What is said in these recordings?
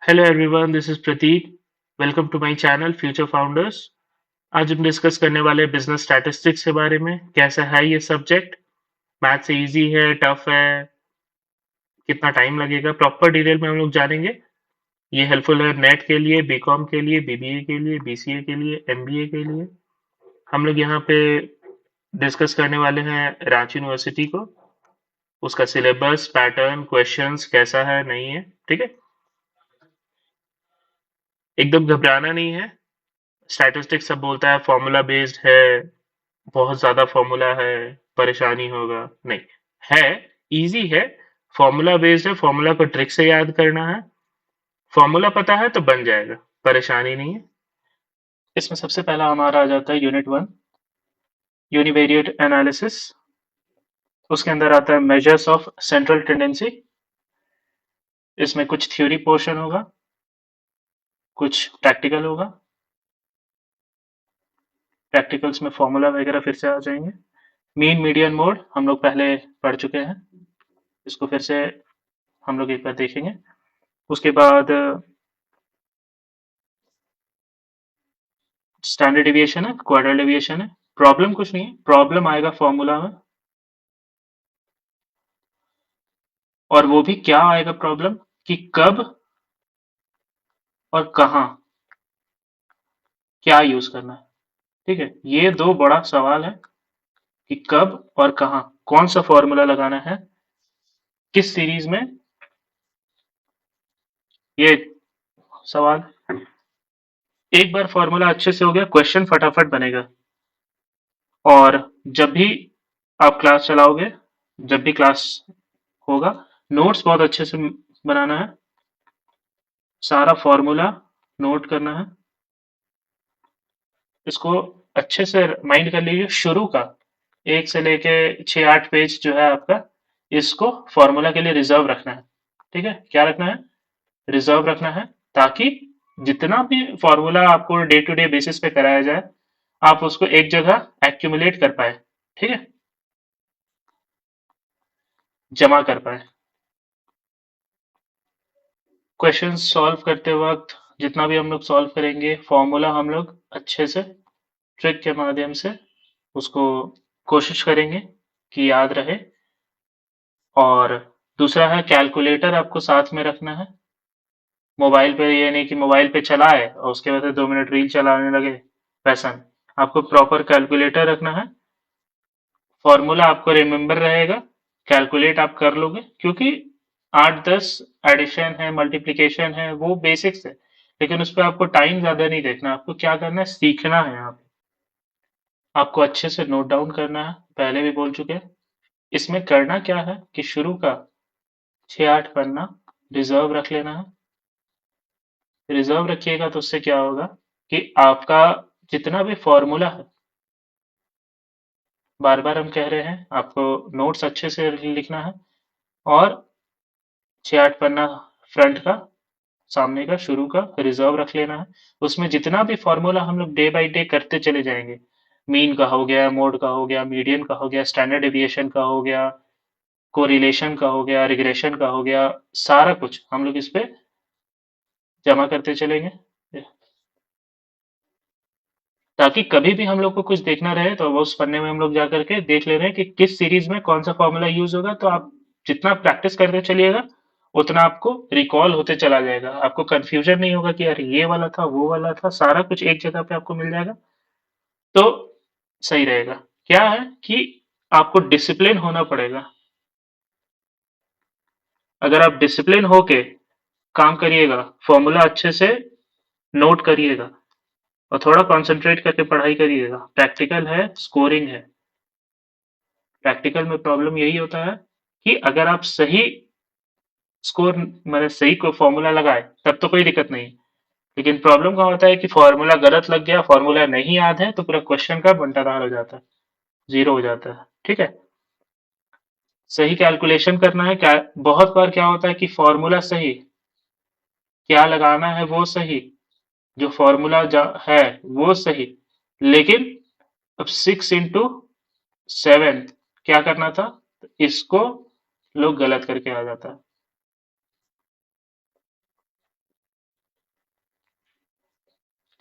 Hello everyone, this is Prateek. Welcome to my channel future founders. आज हम discuss करने वाले हैं बिजनेस स्टैटिस्टिक्स के बारे में। कैसा है ये सब्जेक्ट? मैथ से इजी है, टफ है, कितना टाइम लगेगा, प्रॉपर डिटेल में हम लोग जानेंगे। ये हेल्पफुल है नेट के लिए, बीकॉम के लिए, बीबीए के लिए, बीसीए के लिए, एमबीए के लिए। हम लोग यहाँ पे डिस्कस करने वाले हैं रांची यूनिवर्सिटी को, उसका सिलेबस, पैटर्न, क्वेश्चंस कैसा है, नहीं है। ठीक है, एकदम घबराना नहीं है। स्टैटिस्टिक्स सब बोलता है फॉर्मूला बेस्ड है, बहुत ज्यादा फॉर्मूला है, परेशानी होगा। नहीं है, इजी है। फॉर्मूला बेस्ड है, फॉर्मूला को ट्रिक से याद करना है। फॉर्मूला पता है तो बन जाएगा, परेशानी नहीं है। इसमें सबसे पहला हमारा आ जाता है यूनिट 1, यूनिवेरिएट एनालिसिस। उसके अंदर आता है मेजर्स ऑफ सेंट्रल टेंडेंसी। इसमें कुछ थ्योरी पोर्शन होगा, कुछ प्रैक्टिकल होगा। प्रैक्टिकल्स में फॉर्मूला वगैरह फिर से आ जाएंगे। मीन मीडियन मोड हम लोग पहले पढ़ चुके हैं, इसको फिर से हम लोग एक बार देखेंगे। उसके बाद स्टैंडर्ड डिविएशन है, क्वाड्रेंट डिविएशन है। प्रॉब्लम कुछ नहीं है, प्रॉब्लम आएगा फॉर्मूला में। और वो भी क्या आएगा प्रॉब्लम, कि कब और कहाँ क्या यूज करना है। ठीक है, ये दो बड़ा सवाल है कि कब और कहाँ कौन सा फॉर्मूला लगाना है, किस सीरीज में, ये सवाल। एक बार फॉर्मूला अच्छे से हो गया, क्वेश्चन फटाफट बनेगा। और जब भी आप क्लास चलाओगे, जब भी क्लास होगा, नोट्स बहुत अच्छे से बनाना है। सारा फॉर्मूला नोट करना है। इसको अच्छे से माइंड कर लीजिए। शुरू का 1 से लेके 6-8 पेज जो है आपका, इसको फॉर्मूला के लिए रिजर्व रखना है। ठीक है, क्या रखना है? रिजर्व रखना है, ताकि जितना भी फॉर्मूला आपको डे टू डे बेसिस पे कराया जाए, आप उसको एक जगह एक्यूमुलेट कर पाए। ठीक है, जमा कर पाए। क्वेश्चन सॉल्व करते वक्त जितना भी हम लोग सॉल्व करेंगे, फॉर्मूला हम लोग अच्छे से ट्रिक के माध्यम से उसको कोशिश करेंगे कि याद रहे। और दूसरा है कैलकुलेटर आपको साथ में रखना है। मोबाइल पे ये नहीं कि मोबाइल पे चलाए और उसके बाद 2 मिनट रील चलाने लगे, वैसा नहीं। आपको प्रॉपर कैलकुलेटर रखना है। फॉर्मूला आपको रिमेम्बर रहेगा, कैलकुलेट आप कर लोगे, क्योंकि 8-10 एडिशन है, मल्टीप्लीकेशन है, वो बेसिक्स है। लेकिन उस पर आपको टाइम ज्यादा नहीं देखना, आपको क्या करना है, सीखना है। आपको अच्छे से नोट डाउन करना है, पहले भी बोल चुके हैं। इसमें करना क्या है कि शुरू का 6-8 पन्ना रिजर्व रख लेना है। रिजर्व रखिएगा तो उससे क्या होगा कि आपका जितना भी फॉर्मूला है, बार बार हम कह रहे हैं आपको नोट्स अच्छे से लिखना है। और 6-8 पन्ना फ्रंट का, सामने का, शुरू का रिजर्व रख लेना है। उसमें जितना भी फॉर्मूला हम लोग डे बाय डे करते चले जाएंगे, मीन का हो गया, मोड का हो गया, मीडियन का हो गया, स्टैंडर्ड डेविएशन का हो गया, कोरिलेशन का हो गया, रिग्रेशन का हो गया, सारा कुछ हम लोग इस पे जमा करते चलेंगे, ताकि कभी भी हम लोग को कुछ देखना रहे तो वो उस पन्ने में हम लोग जा करके देख ले रहे हैं कि किस सीरीज में कौन सा फॉर्मूला यूज होगा। तो आप जितना प्रैक्टिस करते चलिएगा, उतना आपको रिकॉल होते चला जाएगा। आपको कंफ्यूजन नहीं होगा कि यार ये वाला था, वो वाला था, सारा कुछ एक जगह पे आपको मिल जाएगा। तो सही रहेगा। क्या है कि आपको डिसिप्लिन होना पड़ेगा। अगर आप डिसिप्लिन होके काम करिएगा, फॉर्मूला अच्छे से नोट करिएगा और थोड़ा कंसंट्रेट करके पढ़ाई करिएगा। प्रैक्टिकल है, स्कोरिंग है। प्रैक्टिकल में प्रॉब्लम यही होता है कि अगर आप सही स्कोर, मतलब सही को फॉर्मूला लगाए, तब तो कोई दिक्कत नहीं। लेकिन प्रॉब्लम कहाँ होता है कि फॉर्मूला गलत लग गया, फॉर्मूला नहीं याद है, तो पूरा क्वेश्चन का बंटाधार हो जाता है, जीरो हो जाता है। ठीक है, सही कैलकुलेशन करना है। क्या बहुत बार क्या होता है कि फॉर्मूला सही, क्या लगाना है वो सही, जो फॉर्मूला है वो सही, लेकिन अब 6 into 7 क्या करना था, इसको लोग गलत करके आ जाता है।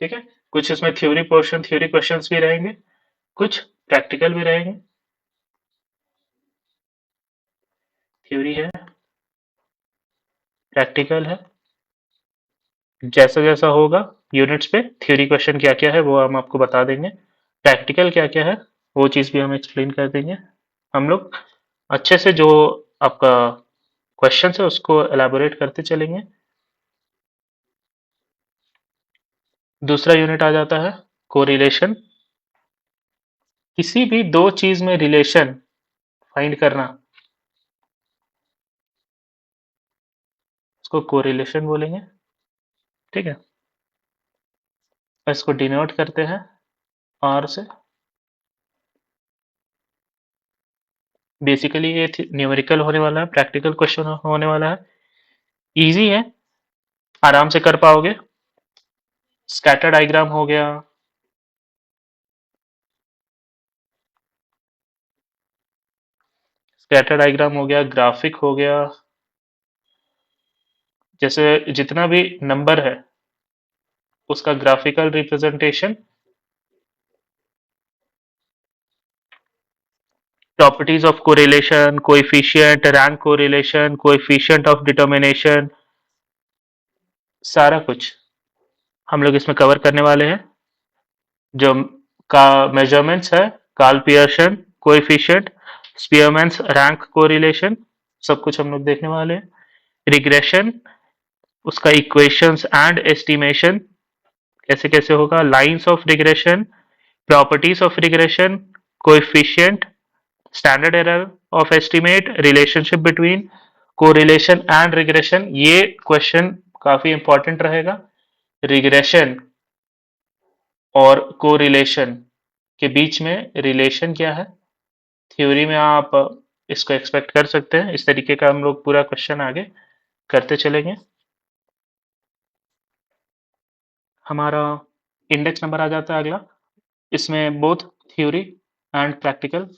ठीक है। कुछ इसमें थ्योरी पोर्शन, थ्योरी क्वेश्चंस भी रहेंगे, कुछ प्रैक्टिकल भी रहेंगे। थ्योरी है, प्रैक्टिकल है, जैसा जैसा होगा यूनिट्स पे थ्योरी क्वेश्चन क्या क्या है वो हम आपको बता देंगे, प्रैक्टिकल क्या क्या है वो चीज़ भी हम एक्सप्लेन कर देंगे। हम लोग अच्छे से जो आपका क्वेश्चन है उसको एलाबोरेट करते चलेंगे। दूसरा यूनिट आ जाता है कोरिलेशन। किसी भी दो चीज में रिलेशन फाइंड करना, उसको कोरिलेशन बोलेंगे। ठीक है, इसको डिनोट करते हैं आर से। बेसिकली ये न्यूमेरिकल होने वाला है, प्रैक्टिकल क्वेश्चन होने वाला है, इजी है, आराम से कर पाओगे। स्कैटर डायग्राम हो गया, स्कैटर डायग्राम हो गया, ग्राफिक हो गया, जैसे जितना भी नंबर है उसका graphical representation, properties of correlation, coefficient, rank correlation, coefficient of determination, सारा कुछ हम लोग इसमें कवर करने वाले हैं। जो का मेजरमेंट्स है, Karl Pearson coefficient, Spearman's rank correlation, सब कुछ हम लोग देखने वाले हैं। रिग्रेशन, उसका इक्वेशंस एंड एस्टिमेशन कैसे कैसे होगा, lines of regression, properties of regression, coefficient, standard error of estimate, relationship between correlation and regression. ये क्वेश्चन काफी इंपॉर्टेंट रहेगा। रिग्रेशन और कोरिलेशन के बीच में रिलेशन क्या है, थ्योरी में आप इसको एक्सपेक्ट कर सकते हैं। इस तरीके का हम लोग पूरा क्वेश्चन आगे करते चलेंगे। हमारा इंडेक्स नंबर आ जाता है अगला, इसमें बोथ थ्योरी एंड प्रैक्टिकल।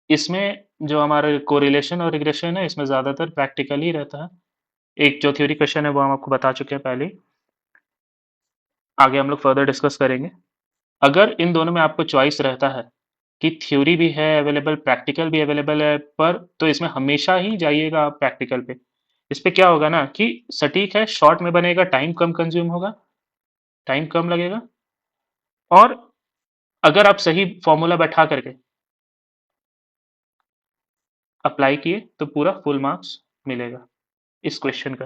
इसमें जो हमारा कोरिलेशन और रिग्रेशन है इसमें ज़्यादातर प्रैक्टिकल ही रहता है। एक जो थ्योरी क्वेश्चन है वो हम आपको बता चुके हैं पहले ही, आगे हम लोग फर्दर डिस्कस करेंगे। अगर इन दोनों में आपको चॉइस रहता है कि थ्योरी भी है अवेलेबल, प्रैक्टिकल भी अवेलेबल है, पर तो इसमें हमेशा ही जाइएगा आप प्रैक्टिकल पे। इस पे क्या होगा ना कि सटीक है, शॉर्ट में बनेगा, टाइम कम कंज्यूम होगा, टाइम कम लगेगा, और अगर आप सही फॉर्मूला बैठा करके अप्लाई किए तो पूरा फुल मार्क्स मिलेगा इस क्वेश्चन का।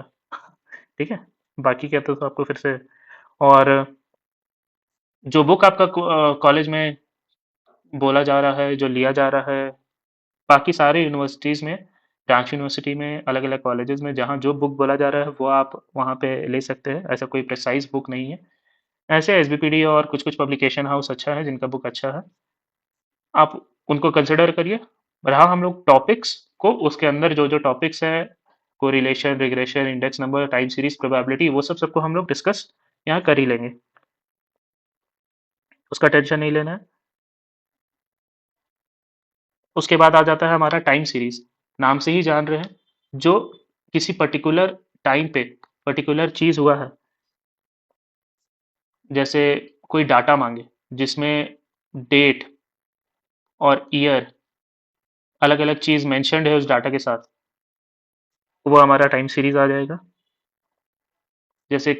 ठीक है, बाकी कहते तो आपको फिर से, और जो बुक आपका कॉलेज में बोला जा रहा है, जो लिया जा रहा है, बाकी सारे यूनिवर्सिटीज़ में, ब्रांच यूनिवर्सिटी में, अलग अलग कॉलेजेस में जहाँ जो बुक बोला जा रहा है वो आप वहाँ पे ले सकते हैं। ऐसा कोई प्रिसाइज बुक नहीं है। ऐसे एसबीपीडी और कुछ कुछ पब्लिकेशन हाउस अच्छा है जिनका बुक अच्छा है, आप उनको कंसिडर करिए। रहा हम लोग टॉपिक्स को, उसके अंदर जो जो टॉपिक्स है, correlation, regression, index number, time series, probability, वो सब सबको हम लोग डिस्कस यहाँ कर ही लेंगे, उसका टेंशन नहीं लेना है। उसके बाद आ जाता है हमारा टाइम सीरीज। नाम से ही जान रहे हैं, जो किसी पर्टिकुलर टाइम पे पर्टिकुलर चीज हुआ है, जैसे कोई डाटा मांगे जिसमें डेट और ईयर अलग अलग चीज मेंशन्ड है उस डाटा के साथ, वो हमारा टाइम सीरीज आ जाएगा। जैसे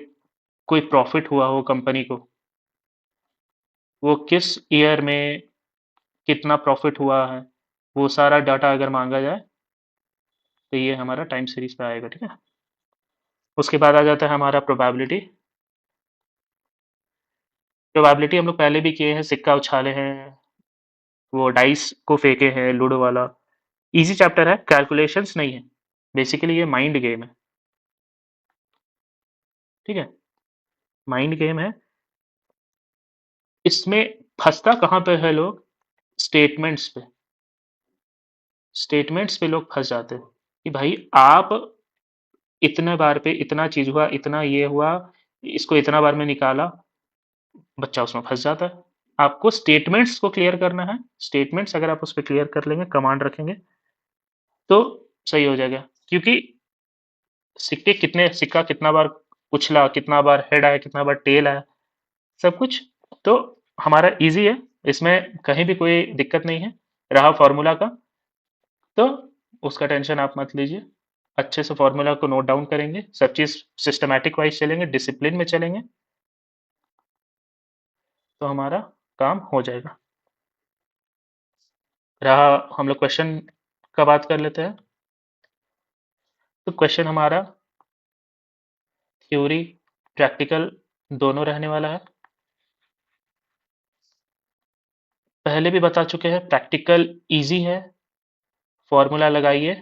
कोई प्रॉफिट हुआ हो कंपनी को, वो किस ईयर में कितना प्रॉफिट हुआ है, वो सारा डाटा अगर मांगा जाए तो ये हमारा टाइम सीरीज पे आएगा। ठीक है, उसके बाद आ जाता है हमारा प्रोबेबिलिटी। प्रोबेबिलिटी हम लोग पहले भी किए हैं, सिक्का उछाले हैं, वो डाइस को फेंके हैं, लूडो वाला। इजी चैप्टर है, कैलकुलेशंस नहीं है, बेसिकली ये माइंड गेम है। ठीक है, माइंड गेम है। इसमें फंसता कहाँ पे है लोग, स्टेटमेंट्स पे। स्टेटमेंट्स पे लोग फंस जाते हैं कि भाई आप इतने बार पे इतना चीज हुआ, इतना ये हुआ, इसको इतना बार में निकाला, बच्चा उसमें फंस जाता है। आपको स्टेटमेंट्स को क्लियर करना है। स्टेटमेंट्स अगर आप उस पर क्लियर कर लेंगे, कमांड रखेंगे, तो सही हो जाएगा। क्योंकि सिक्का कितना बार उछला, कितना बार हेड आया, कितना बार टेल आया, सब कुछ। तो हमारा इजी है, इसमें कहीं भी कोई दिक्कत नहीं है। रहा फॉर्मूला का, तो उसका टेंशन आप मत लीजिए। अच्छे से फॉर्मूला को नोट डाउन करेंगे, सब चीज सिस्टमैटिक वाइज चलेंगे, डिसिप्लिन में चलेंगे, तो हमारा काम हो जाएगा। रहा हम लोग क्वेश्चन का बात कर लेते हैं। तो क्वेश्चन हमारा थ्योरी प्रैक्टिकल दोनों रहने वाला है। पहले भी बता चुके हैं, प्रैक्टिकल इजी है। फॉर्मूला लगाइए,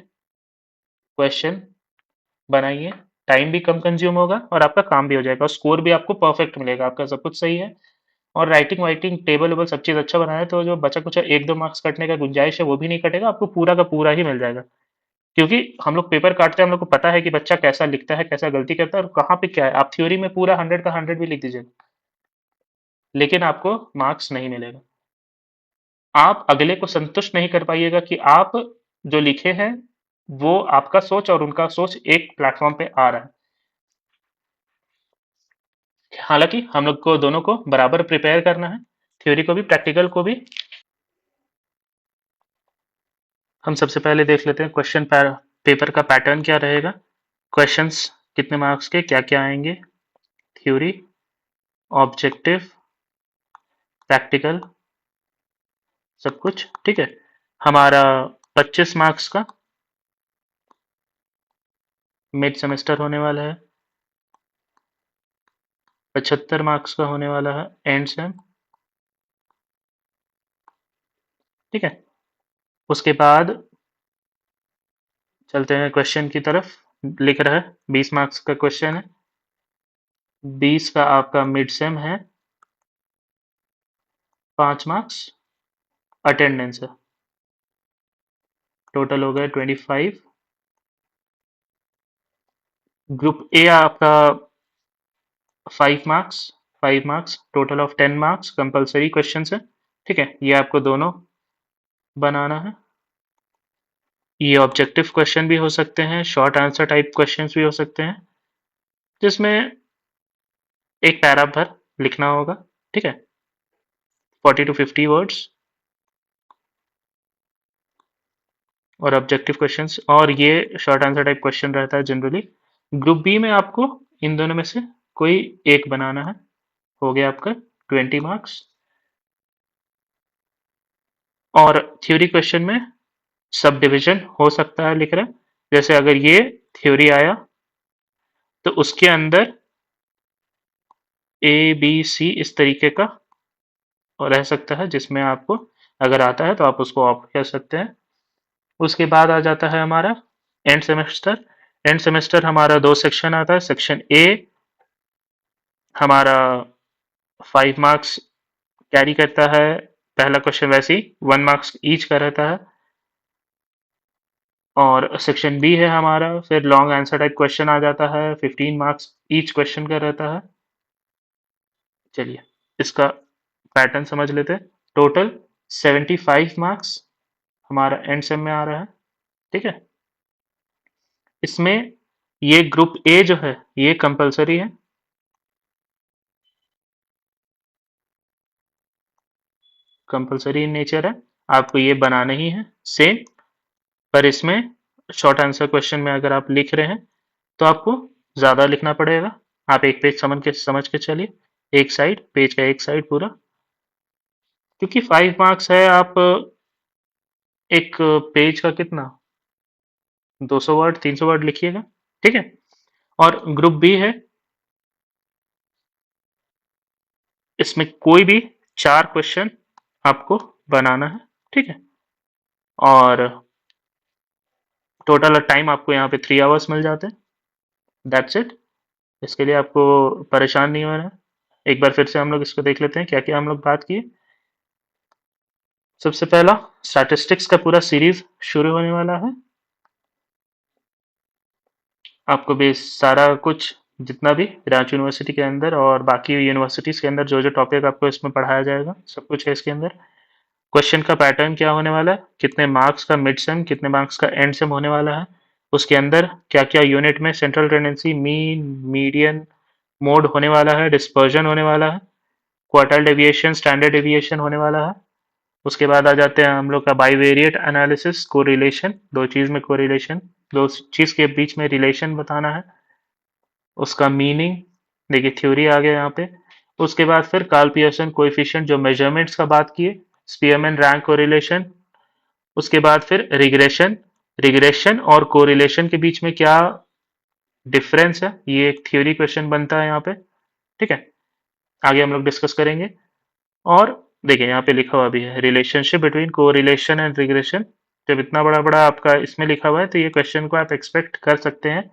क्वेश्चन बनाइए, टाइम भी कम कंज्यूम होगा और आपका काम भी हो जाएगा, और स्कोर भी आपको परफेक्ट मिलेगा, आपका सब कुछ सही है। और राइटिंग वाइटिंग टेबल वेबल सब चीज़ अच्छा बनाया है, तो जो बचा कुछ एक दो मार्क्स कटने का गुंजाइश है वो भी नहीं कटेगा, आपको पूरा का पूरा ही मिल जाएगा। क्योंकि हम लोग पेपर काटते हैं, हम लोग को पता है कि बच्चा कैसा लिखता है, कैसा गलती करता है और कहाँ पे क्या है। आप थ्योरी में पूरा 100 का 100 भी लिख दीजिएगा, लेकिन आपको मार्क्स नहीं मिलेगा। आप अगले को संतुष्ट नहीं कर पाइएगा कि आप जो लिखे हैं वो आपका सोच और उनका सोच एक प्लेटफॉर्म पे आ रहा है। हालांकि हम लोग को दोनों को बराबर प्रिपेयर करना है, थ्योरी को भी प्रैक्टिकल को भी। हम सबसे पहले देख लेते हैं क्वेश्चन पेपर का पैटर्न क्या रहेगा। क्वेश्चंस कितने मार्क्स के क्या क्या आएंगे, थ्योरी, ऑब्जेक्टिव, प्रैक्टिकल, सब कुछ ठीक है। हमारा 25 मार्क्स का मिड सेमेस्टर होने वाला है, 75 मार्क्स का होने वाला है एंड सेम, ठीक है। उसके बाद चलते हैं क्वेश्चन की तरफ। लिख रहा है 20 मार्क्स का क्वेश्चन है, 20 का आपका मिड सेम है, 5 मार्क्स अटेंडेंस है, टोटल हो गए 25। ग्रुप ए आपका 5 marks, 5 marks total of 10 marks, compulsory question है, ठीक है। ये आपको दोनों बनाना है। ये ऑब्जेक्टिव क्वेश्चन भी हो सकते हैं, शॉर्ट आंसर टाइप क्वेश्चंस भी हो सकते हैं, जिसमें एक पैरा भर लिखना होगा, ठीक है, 40 to 50 वर्ड्स। और ऑब्जेक्टिव क्वेश्चंस, और ये शॉर्ट आंसर टाइप क्वेश्चन रहता है जनरली। ग्रुप बी में आपको इन दोनों में से कोई एक बनाना है। हो गया आपका 20 मार्क्स। और थ्योरी क्वेश्चन में सब डिविजन हो सकता है, लिख रहे हैं। जैसे अगर ये थ्योरी आया तो उसके अंदर ए बी सी इस तरीके का और रह सकता है, जिसमें आपको अगर आता है तो आप उसको ऑप्ट कर सकते हैं। उसके बाद आ जाता है हमारा एंड सेमेस्टर। एंड सेमेस्टर हमारा 2 सेक्शन आता है। सेक्शन ए हमारा 5 मार्क्स कैरी करता है, पहला क्वेश्चन वैसे ही 1 मार्क्स ईच का रहता है। और सेक्शन बी है हमारा, फिर लॉन्ग आंसर टाइप क्वेश्चन आ जाता है, 15 मार्क्स ईच क्वेश्चन का रहता है। चलिए इसका पैटर्न समझ लेते हैं। टोटल 75 मार्क्स हमारा एंड सेम में आ रहा है, ठीक है। इसमें ये ग्रुप ए जो है ये कंपलसरी है, कंपलसरी इन नेचर है, आपको ये बनाना ही है सेम। पर इसमें शॉर्ट आंसर क्वेश्चन में अगर आप लिख रहे हैं तो आपको ज़्यादा लिखना पड़ेगा। आप एक पेज समझ के चलिए, एक साइड, पेज का एक साइड पूरा। क्योंकि 5 मार्क्स है, आप एक पेज का कितना 200 वर्ड 300 वर्ड लिखिएगा, ठीक है। और ग्रुप बी है, इसमें कोई भी 4 क्वेश्चन आपको बनाना है, ठीक है। और टोटल टाइम आपको यहाँ पे 3 आवर्स मिल जाते हैं, दैट्स इट। इसके लिए आपको परेशान नहीं होना है। एक बार फिर से हम लोग इसको देख लेते हैं क्या क्या हम लोग बात किए। सबसे पहला स्टैटिस्टिक्स का पूरा सीरीज शुरू होने वाला है। आपको बेस सारा कुछ जितना भी रांची यूनिवर्सिटी के अंदर और बाकी यूनिवर्सिटीज के अंदर जो जो टॉपिक आपको इसमें पढ़ाया जाएगा सब कुछ है इसके अंदर। क्वेश्चन का पैटर्न क्या होने वाला है, कितने मार्क्स का मिड सेम, कितने मार्क्स का एंड सेम होने वाला है, उसके अंदर क्या क्या यूनिट में central tendency, mean, median, mode होने वाला है, डिस्पर्जन होने वाला है, क्वार्टाइल डेविएशन, स्टैंडर्ड डेविएशन होने वाला है। उसके बाद आ जाते हैं हम लोग का बाईवेरिएट एनालिसिस, कोरिलेशन, दो चीज में कोरिलेशन, दो चीज के बीच में रिलेशन बताना है, उसका मीनिंग, देखिए थ्योरी आ गया यहाँ पे। उसके बाद फिर कार्ल पियर्सन कोएफिशिएंट जो मेजरमेंट्स का बात किए, स्पीयरमैन रैंक कोरिलेशन। उसके बाद फिर रिग्रेशन, रिग्रेशन और कोरिलेशन के बीच में क्या डिफरेंस है, ये एक थ्योरी क्वेश्चन बनता है यहाँ पे। ठीक है, आगे हम लोग डिस्कस करेंगे। और देखिए यहाँ पे लिखा हुआ भी है relationship between correlation and regression. जब इतना बड़ा बड़ा आपका इसमें लिखा हुआ है तो ये क्वेश्चन को आप एक्सपेक्ट कर सकते हैं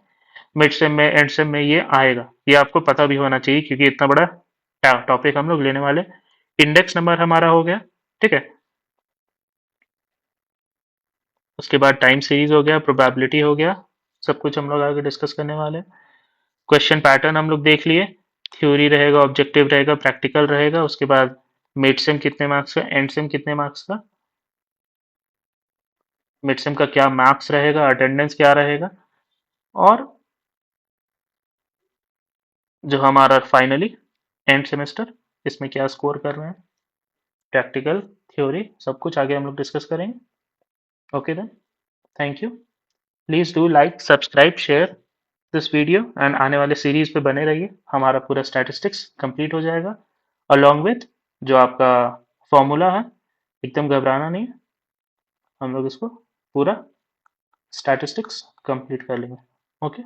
मिड सेम में, एंड सेम में ये आएगा, ये आपको पता भी होना चाहिए क्योंकि इतना बड़ा टॉपिक हम लोग लेने वाले। इंडेक्स नंबर हमारा हो गया, ठीक है। उसके बाद टाइम सीरीज हो गया, प्रोबेबिलिटी हो गया, सब कुछ हम लोग आगे डिस्कस करने वाले हैं। क्वेश्चन पैटर्न हम लोग देख लिए, थ्योरी रहेगा, ऑब्जेक्टिव रहेगा, प्रैक्टिकल रहेगा। उसके बाद मिड सेम कितने मार्क्स का, एंड सेम कितने मार्क्स का, मिड सेम का क्या मार्क्स रहेगा, अटेंडेंस क्या रहेगा, और जो हमारा फाइनली एंड सेमेस्टर इसमें क्या स्कोर कर रहे हैं, प्रैक्टिकल, थ्योरी, सब कुछ आगे हम लोग डिस्कस करेंगे। Okay then, thank you. Please do like, subscribe, share this video and आने वाले सीरीज पे बने रहिए, हमारा पूरा स्टैटिस्टिक्स कंप्लीट हो जाएगा अलॉन्ग विथ जो आपका फॉर्मूला है। एकदम घबराना नहीं है, हम लोग इसको पूरा स्टैटिस्टिक्स कंप्लीट कर लेंगे। ओके।